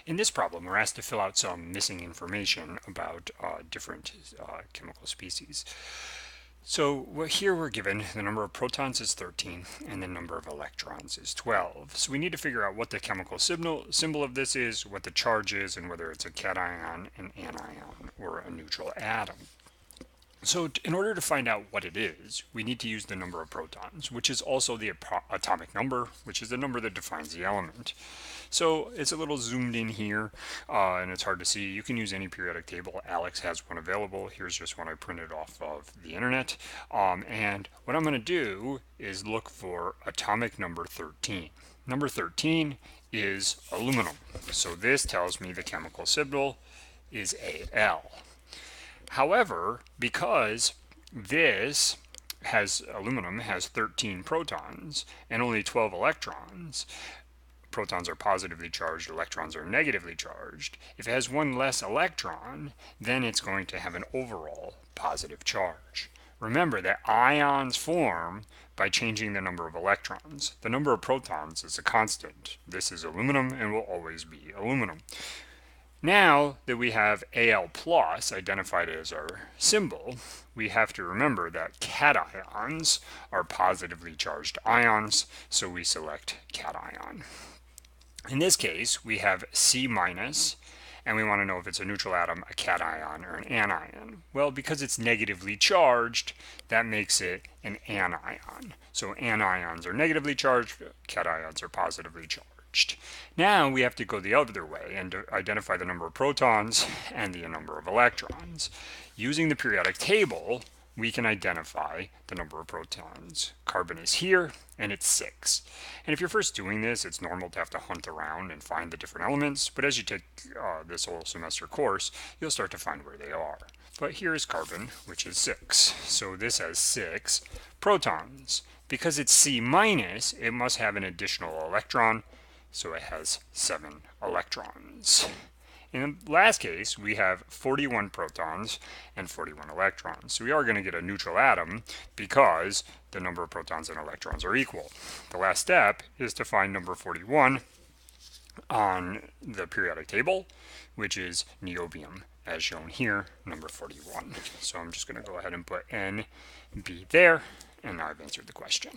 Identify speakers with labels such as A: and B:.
A: In this problem, we're asked to fill out some missing information about different chemical species. So here we're given the number of protons is 13 and the number of electrons is 12. So we need to figure out what the chemical symbol of this is, what the charge is, and whether it's a cation, an anion, or a neutral atom. So in order to find out what it is, we need to use the number of protons, which is also the atomic number, which is the number that defines the element. So it's a little zoomed in here, and it's hard to see. You can use any periodic table. Alex has one available. Here's just one I printed off of the internet. And what I'm going to do is look for atomic number 13. Number 13 is aluminum. So this tells me the chemical symbol is Al. However, because this aluminum has 13 protons and only 12 electrons, protons are positively charged, electrons are negatively charged. If it has one less electron, then it's going to have an overall positive charge. Remember that ions form by changing the number of electrons. The number of protons is a constant. This is aluminum and will always be aluminum. Now that we have Al plus identified as our symbol, we have to remember that cations are positively charged ions, so we select cation. In this case, we have C minus, and we want to know if it's a neutral atom, a cation, or an anion. Well, because it's negatively charged, that makes it an anion. So anions are negatively charged, cations are positively charged. Now we have to go the other way and identify the number of protons and the number of electrons. Using the periodic table, we can identify the number of protons. Carbon is here, and it's 6. And if you're first doing this, it's normal to have to hunt around and find the different elements, but as you take this whole semester course, you'll start to find where they are. But here's carbon, which is 6. So this has 6 protons. Because it's C minus, it must have an additional electron, so it has 7 electrons. In the last case, we have 41 protons and 41 electrons. So we are going to get a neutral atom because the number of protons and electrons are equal. The last step is to find number 41 on the periodic table, which is niobium, as shown here, number 41. So I'm just going to go ahead and put NB there, and now I've answered the question.